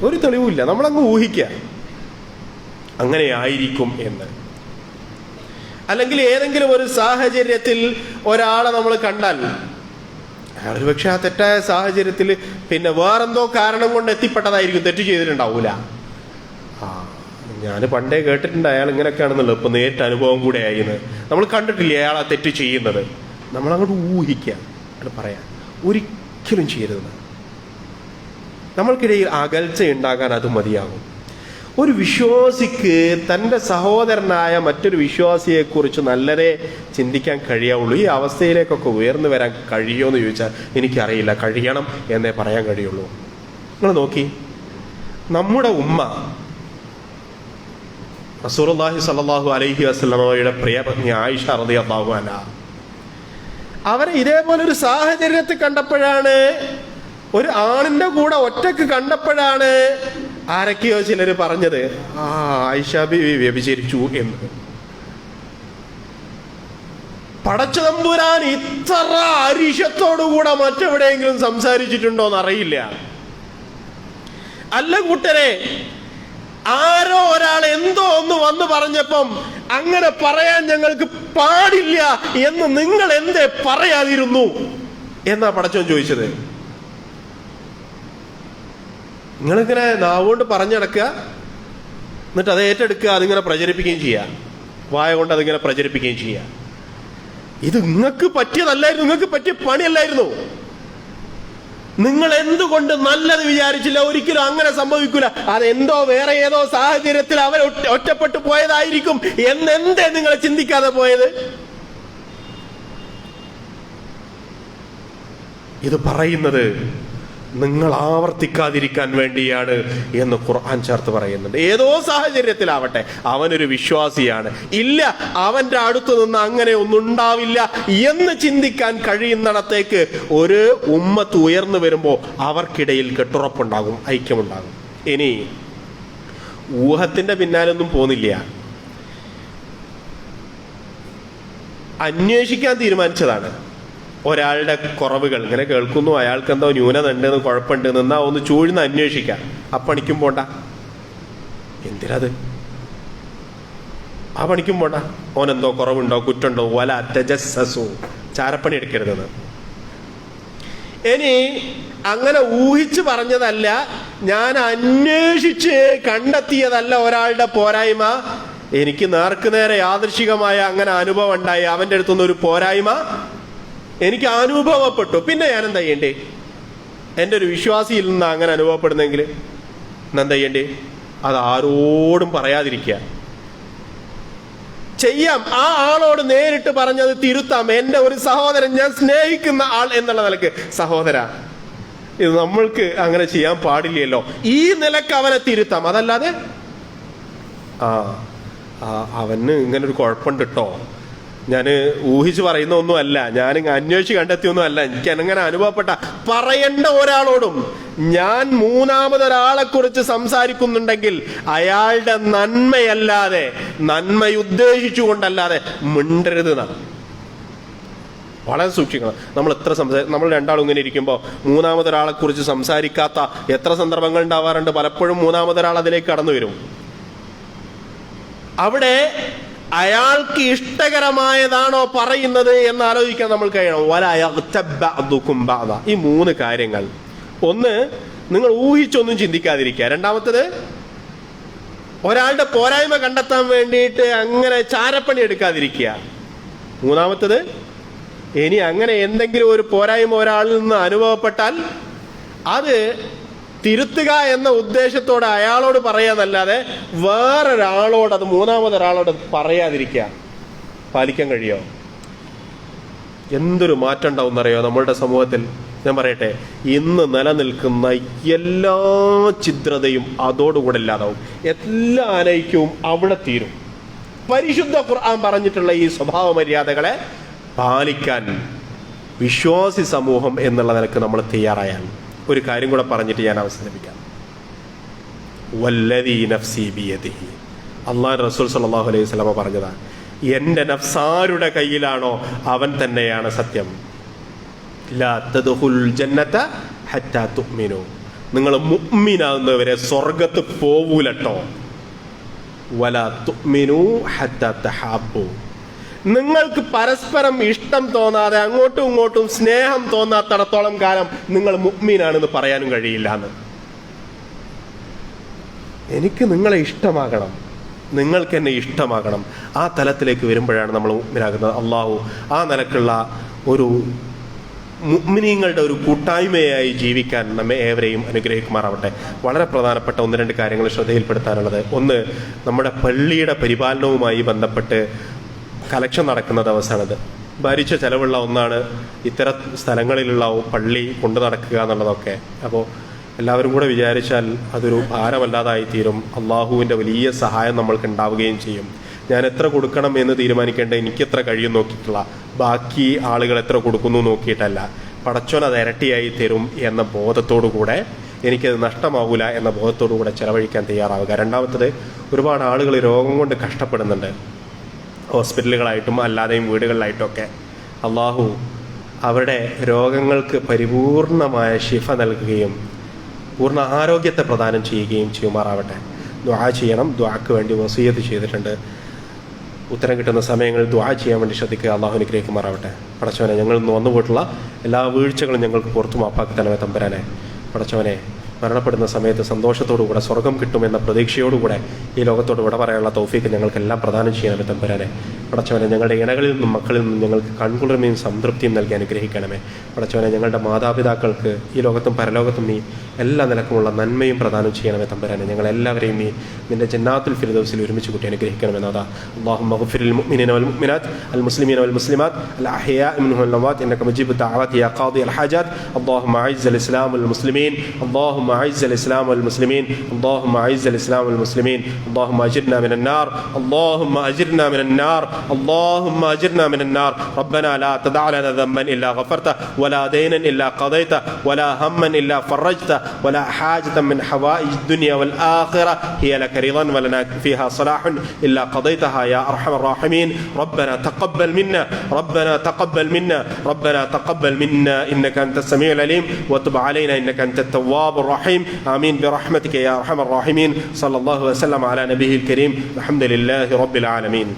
ഒരു തെളിവുമില്ല. നമ്മളങ്ങ് ഊഹിക്കുക അങ്ങനെ ആയിരിക്കും എന്ന്. അല്ലെങ്കിൽ ഏതെങ്കിലും ഒരു സാഹചര്യത്തിൽ ഒരാളെ നമ്മൾ കണ്ടാൽ ഒരു പക്ഷെ ആ തെറ്റായ സാഹചര്യത്തിൽ പിന്നെ വേറെന്തോ കാരണം കൊണ്ട് എത്തിപ്പെട്ടതായിരിക്കും, തെറ്റ് ചെയ്തിട്ടുണ്ടാവൂല. ഞാൻ പണ്ടേ കേട്ടിട്ടുണ്ട് അയാൾ ഇങ്ങനെയൊക്കെയാണെന്നുള്ളത്. ഇപ്പൊ നേരിട്ട് അനുഭവം കൂടെ ആയിരുന്നു. നമ്മൾ കണ്ടിട്ടില്ലേ അയാൾ ആ തെറ്റ് ചെയ്യുന്നത്? നമ്മളങ്ങോട്ട് ഊഹിക്കുക, അത് പറയാം. ഒരിക്കലും ചെയ്യരുത്. നമ്മൾക്കിടയിൽ അകൽച്ച ഉണ്ടാകാൻ അത് മതിയാകും. ഒരു വിശ്വാസിക്ക് തൻ്റെ സഹോദരനായ മറ്റൊരു വിശ്വാസിയെക്കുറിച്ച് നല്ലതേ ചിന്തിക്കാൻ കഴിയാവുള്ളൂ. ഈ അവസ്ഥയിലേക്കൊക്കെ ഉയർന്നു വരാൻ കഴിയുമോ എന്ന് ചോദിച്ചാൽ എനിക്കറിയില്ല. കഴിയണം എന്നേ പറയാൻ കഴിയുള്ളൂ. നിങ്ങൾ നോക്കി, നമ്മുടെ ഉമ്മ റസൂലുള്ളാഹി സ്വല്ലല്ലാഹു അലൈഹി വസല്ലമയുടെ പ്രിയപത്നി ആയിഷ റളിയല്ലാഹു അൻഹ, അവരെ ഇതേപോലൊരു സാഹചര്യത്തിൽ കണ്ടപ്പോഴാണ്, ഒരു ആണിന്റെ കൂടെ ഒറ്റക്ക് കണ്ടപ്പോഴാണ് ആരൊക്കെയോ ചിലർ പറഞ്ഞത് ആയിഷ ബീവി വ്യഭിചരിച്ചു എന്ന്. പടച്ചതമ്പുരാൻ ഇത്ര അരിശത്തോടുകൂടെ മറ്റെവിടെയെങ്കിലും സംസാരിച്ചിട്ടുണ്ടോന്ന് അറിയില്ല. അല്ല കൂട്ടരെ, ആരോ ഒരാൾ എന്തോ ഒന്ന് വന്ന് പറഞ്ഞപ്പം അങ്ങനെ പറയാൻ ഞങ്ങൾക്ക് പാടില്ല എന്ന് നിങ്ങൾ എന്തേ പറയാതിരുന്നു എന്നാ പടച്ചോൻ ചോദിച്ചത്. നിങ്ങളിങ്ങനെ നാവുകൊണ്ട് പറഞ്ഞടക്കുക, എന്നിട്ട് അത് ഏറ്റെടുക്കുക, അതിങ്ങനെ പ്രചരിപ്പിക്കുകയും ചെയ്യുക, വായ കൊണ്ട് അതിങ്ങനെ പ്രചരിപ്പിക്കുകയും ചെയ്യുക. ഇത് നിങ്ങൾക്ക് പറ്റിയതല്ലായിരുന്നു, നിങ്ങൾക്ക് പറ്റിയ പണിയല്ലായിരുന്നു. നിങ്ങൾ എന്തുകൊണ്ട് നല്ലത് വിചാരിച്ചില്ല? ഒരിക്കലും അങ്ങനെ സംഭവിക്കൂല. അതെന്തോ വേറെ ഏതോ സാഹചര്യത്തിൽ അവർ ഒറ്റപ്പെട്ടു പോയതായിരിക്കും എന്നെന്തേ നിങ്ങൾ ചിന്തിക്കാതെ പോയത്? ഇത് പറയുന്നത് നിങ്ങൾ ആവർത്തിക്കാതിരിക്കാൻ വേണ്ടിയാണ് എന്ന് ഖുർആൻ ചേർത്ത് പറയുന്നുണ്ട്. ഏതോ സാഹചര്യത്തിലാവട്ടെ, അവനൊരു വിശ്വാസിയാണ്, ഇല്ല അവന്റെ അടുത്ത് നിന്ന് അങ്ങനെ ഒന്നും ഉണ്ടാവില്ല എന്ന് ചിന്തിക്കാൻ കഴിയുന്നിടത്തേക്ക് ഒരു ഉമ്മത്ത് ഉയർന്നു വരുമ്പോൾ അവർക്കിടയിൽ കെട്ടുറപ്പുണ്ടാകും, ഐക്യമുണ്ടാകും. ഇനി ഊഹത്തിന്റെ പിന്നാലൊന്നും പോന്നില്ല, അന്വേഷിക്കാൻ തീരുമാനിച്ചതാണ്. ഒരാളുടെ കുറവുകൾ ഇങ്ങനെ കേൾക്കുന്നു, അയാൾക്ക് എന്തോ ന്യൂനത ഉണ്ടെന്ന്, കുഴപ്പമുണ്ട് എന്നാ ഒന്ന് ചൂഴ്ന്ന് അന്വേഷിക്കാം. ആ പണിക്കും പോണ്ട. എന്തിനത്? ആ പണിക്കും പോണ്ട. ഓനെന്തോ കുറവുണ്ടോ, കുറ്റുണ്ടോ, വല തജസ്സസു, ചാരപ്പണി എടുക്കരുതെന്ന്. ഇനി അങ്ങനെ ഊഹിച്ച് പറഞ്ഞതല്ല, ഞാൻ അന്വേഷിച്ച് കണ്ടെത്തിയതല്ല ഒരാളുടെ പോരായ്മ. എനിക്ക് നേർക്ക് നേരെ യാദൃശികമായ അങ്ങനെ അനുഭവം ഉണ്ടായി, അവന്റെ അടുത്തുനിന്ന് ഒരു പോരായ്മ എനിക്ക് അനുഭവപ്പെട്ടു. പിന്നെ ഞാൻ എന്താ ചെയ്യണ്ടേ? എൻ്റെ ഒരു വിശ്വാസിയിൽ നിന്ന് അങ്ങനെ അനുഭവപ്പെടുന്നെങ്കിൽ എന്താ ചെയ്യണ്ടേ? അത് ആരോടും പറയാതിരിക്കുക. ചെയ്യാം, ആ ആളോട് നേരിട്ട് പറഞ്ഞത് തിരുത്താം. എൻ്റെ ഒരു സഹോദരൻ, ഞാൻ സ്നേഹിക്കുന്ന ആൾ എന്നുള്ള നിലക്ക്, സഹോദര ഇത് നമ്മൾക്ക് അങ്ങനെ ചെയ്യാൻ പാടില്ലല്ലോ, ഈ നിലക്ക് അവനെ തിരുത്താം. അതല്ലാതെ അവന് ഇങ്ങനെ ഒരു കുഴപ്പമുണ്ട് കേട്ടോ, ഞാൻ ഊഹിച്ച് പറയുന്ന ഒന്നുമല്ല, ഞാൻ അന്വേഷിച്ച് കണ്ടെത്തിയൊന്നും അല്ല, എനിക്ക് അങ്ങനെ അനുഭവപ്പെട്ട പറയേണ്ട ഒരാളോടും ഞാൻ മൂന്നാമതൊരാളെ കുറിച്ച് സംസാരിക്കുന്നുണ്ടെങ്കിൽ അയാളുടെ നന്മയല്ലാതെ, നന്മയുദ്ദേശിച്ചുകൊണ്ടല്ലാതെ മിണ്ടരുത് എന്നാണ്. വളരെ സൂക്ഷിക്കണം. നമ്മൾ എത്ര നമ്മൾ രണ്ടാളും ഇങ്ങനെ ഇരിക്കുമ്പോൾ മൂന്നാമതൊരാളെ കുറിച്ച് സംസാരിക്കാത്ത എത്ര സന്ദർഭങ്ങൾ ഉണ്ടാവാറുണ്ട്. പലപ്പോഴും മൂന്നാമതൊരാൾ അതിലേക്ക് കടന്നു വരും. അവിടെ അയാൾക്ക് ഇഷ്ടകരമായതാണോ പറയുന്നത് എന്ന് ആലോചിക്കാൻ നമ്മൾ കഴിയണം. ഈ മൂന്ന് കാര്യങ്ങൾ. ഒന്ന്, നിങ്ങൾ ഊഹിച്ചൊന്നും ചിന്തിക്കാതിരിക്കുക. രണ്ടാമത്തത്, ഒരാളുടെ പോരായ്മ കണ്ടെത്താൻ വേണ്ടിയിട്ട് അങ്ങനെ ചാരപ്പണി എടുക്കാതിരിക്കുക. മൂന്നാമത്തത്, ഇനി അങ്ങനെ എന്തെങ്കിലും ഒരു പോരായ്മ ഒരാളിൽ നിന്ന് അനുഭവപ്പെട്ടാൽ അത് തിരുത്തുക എന്ന ഉദ്ദേശത്തോടെ അയാളോട് പറയാന്നല്ലാതെ വേറൊരാളോട്, അത് മൂന്നാമതൊരാളോട് പറയാതിരിക്കുക. പാലിക്കാൻ കഴിയോ? എന്തൊരു മാറ്റം ഉണ്ടാവും എന്നറിയോ നമ്മളുടെ സമൂഹത്തിൽ? ഞാൻ പറയട്ടെ, ഇന്ന് നിലനിൽക്കുന്ന എല്ലാ ഛിദ്രതയും അതോടുകൂടെ ഇല്ലാതാവും. എല്ലാ അനൈക്യവും അവിടെ തീരും. പരിശുദ്ധ ഖുർആൻ പറഞ്ഞിട്ടുള്ള ഈ സ്വഭാവ മര്യാദകളെ പാലിക്കാൻ വിശ്വാസി സമൂഹം എന്നുള്ള നിലക്ക് നമ്മൾ തയ്യാറായാൽ. ഒരു കാര്യം കൂടെ പറഞ്ഞിട്ട് ഞാൻ അവസാനിപ്പിക്കാം. വല്ലദീ നഫ്സി ബിയദിഹി. അല്ലാഹു റസൂൽ സല്ലല്ലാഹു അലൈഹി വസല്ലമ പറഞ്ഞതാണ്, എൻ്റെ നഫ്സാരുടെ കയ്യിലാണോ അവൻ തന്നെയാണ് സത്യം. ലാ തദ്ഖുൽ ജന്നത ഹത്താ തുഅ്മിനു. നിങ്ങൾ മുഅ്മിനാകുന്നവരെ സ്വർഗ്ഗത്ത് പോവൂലട്ടോ. വലാ തുഅ്മിനു ഹത്താ തഹാബ്ബു. നിങ്ങൾക്ക് പരസ്പരം ഇഷ്ടം തോന്നാതെ അങ്ങോട്ടും ഇങ്ങോട്ടും സ്നേഹം തോന്നാത്തടത്തോളം കാലം നിങ്ങൾ മുഅ്മിനാണെന്ന് പറയാനും കഴിയില്ല എന്ന്. എനിക്ക് നിങ്ങളെ ഇഷ്ടമാകണം, നിങ്ങൾക്ക് എന്നെ ഇഷ്ടമാകണം. ആ തലത്തിലേക്ക് വരുമ്പോഴാണ് നമ്മൾ മുഅ്മിനാകുന്നത്. അള്ളാഹു ആ നിലക്കുള്ള ഒരു മുഅ്മിനീങ്ങളുടെ ഒരു കൂട്ടായ്മയായി ജീവിക്കാൻ നമ്മെ ഏവരെയും അനുഗ്രഹിക്കുമാറാവട്ടെ. വളരെ പ്രധാനപ്പെട്ട 1-2 കാര്യങ്ങൾ ശ്രദ്ധയിൽപ്പെടുത്താനുള്ളത്. ഒന്ന്, നമ്മുടെ പള്ളിയുടെ പരിപാലനവുമായി ബന്ധപ്പെട്ട് കലക്ഷൻ നടക്കുന്ന ദിവസമാണിത്. ഭാരിച്ച ചെലവുള്ള ഒന്നാണ് ഇത്തരം സ്ഥലങ്ങളിലുള്ള പള്ളി കൊണ്ടു നടക്കുക എന്നുള്ളതൊക്കെ. അപ്പോൾ എല്ലാവരും കൂടെ വിചാരിച്ചാൽ അതൊരു ഭാരമല്ലാതായി തീരും. അള്ളാഹുവിൻ്റെ വലിയ സഹായം നമ്മൾക്ക് ഉണ്ടാവുകയും ചെയ്യും. ഞാൻ എത്ര കൊടുക്കണം എന്ന് തീരുമാനിക്കേണ്ട എനിക്കെത്ര കഴിയും നോക്കിയിട്ടുള്ള, ബാക്കി ആളുകൾ എത്ര കൊടുക്കുന്നു നോക്കിയിട്ടല്ല. പടച്ചോൻ അത് ഇരട്ടിയായി തരും എന്ന ബോധത്തോടു കൂടെ, എനിക്കത് നഷ്ടമാകൂല എന്ന ബോധത്തോടു കൂടെ ചെലവഴിക്കാൻ തയ്യാറാവുക. രണ്ടാമത്തത്, ഒരുപാട് ആളുകൾ രോഗം കൊണ്ട് കഷ്ടപ്പെടുന്നുണ്ട്, ഹോസ്പിറ്റലുകളായിട്ടും അല്ലാതെയും വീടുകളിലായിട്ടുമൊക്കെ. അള്ളാഹു അവരുടെ രോഗങ്ങൾക്ക് പരിപൂർണമായ ശിഫ നൽകുകയും പൂർണ്ണ ആരോഗ്യത്തെ പ്രദാനം ചെയ്യുകയും ചെയ്യുമാറാവട്ടെ. ദുആ ചെയ്യണം. ദുആക്ക് വേണ്ടി വസിയത്ത് ചെയ്തിട്ടുണ്ട്. ഉത്തരം കിട്ടുന്ന സമയങ്ങളിൽ ദുആ ചെയ്യാൻ വേണ്ടി ശ്രദ്ധിക്കുക. അള്ളാഹു അനുഗ്രഹിക്കുമാറാവട്ടെ. പടച്ചവനെ, ഞങ്ങളിൽ നിന്ന് വന്നുപോയിട്ടുള്ള എല്ലാ വീഴ്ചകളും ഞങ്ങൾക്ക് പുറത്തു മാപ്പാക്കി തരണമേ തമ്പുരാനെ. പടച്ചവനെ, മരണപ്പെടുന്ന സമയത്ത് സന്തോഷത്തോടുകൂടെ സ്വർഗം കിട്ടുമെന്ന പ്രതീക്ഷയോടുകൂടെ ഈ ലോകത്തോട് വിട പറയാനുള്ള തൗഫീക്ക് ഞങ്ങൾക്കെല്ലാം പ്രദാനം ചെയ്യണമേ തമ്പുരാനെ. പടച്ചവനെ, ഞങ്ങളുടെ ഇണകളിൽ നിന്നും മക്കളിൽ നിന്നും ഞങ്ങൾക്ക് കൺകുളിർമയും സംതൃപ്തിയും നൽകി അനുഗ്രഹിക്കണമേ. പടച്ചവനെ, ഞങ്ങളുടെ മാതാപിതാക്കൾക്ക് ഈ ലോകത്തും പരലോകത്തും നീ എല്ലാ നിലക്കുമുള്ള നന്മയും പ്രദാനം ചെയ്യണമേ തമ്പുരാനെ. ഞങ്ങളെല്ലാവരെയും നീ നിന്റെ ജന്നാത്തുൽ ഫിർദൗസിൽ ഒരുമിച്ച് കൂട്ടി അനുഗ്രഹിക്കണമെന്നാ. അല്ലാഹുമ്മ ഗ്ഫിറിൽ മുഅ്മിനീന വൽ മുഅ്മിനാത്ത് അൽ മുസ്ലിമീന വൽ മുസ്ലിമാത്ത് അൽ അഹ്യാഇ മിൻഹും വൽ അംവാത്ത് ഇന്നക മുജീബു ദഅവാതി യാ ഖാദി അൽ ഹാജാത്ത്. അല്ലാഹുമ്മ അഇസ്സൽ ഇസ്ലാം വൽ മുസ്ലിമീൻ. അല്ലാഹുമ്മ أعز الإسلام والمسلمين. اللهم أعز الإسلام والمسلمين. اللهم أجرنا من النار. اللهم أجرنا من النار. اللهم أجرنا من النار. ربنا لا تدع لنا ذنبا إلا غفرته ولا دينا إلا قضيته ولا هما إلا فرجته ولا حاجة من حوائج الدنيا والآخرة هي لك رضا ولنا فيها صلاح إلا قضيتها يا أرحم الراحمين. ربنا تقبل منا. ربنا تقبل منا. ربنا تقبل منا إنك أنت السميع العليم وتب علينا إنك أنت التواب الرحيم. آمين برحمتك يا أرحم الراحمين. صلى الله وسلم على نبيه الكريم. الحمد لله رب العالمين.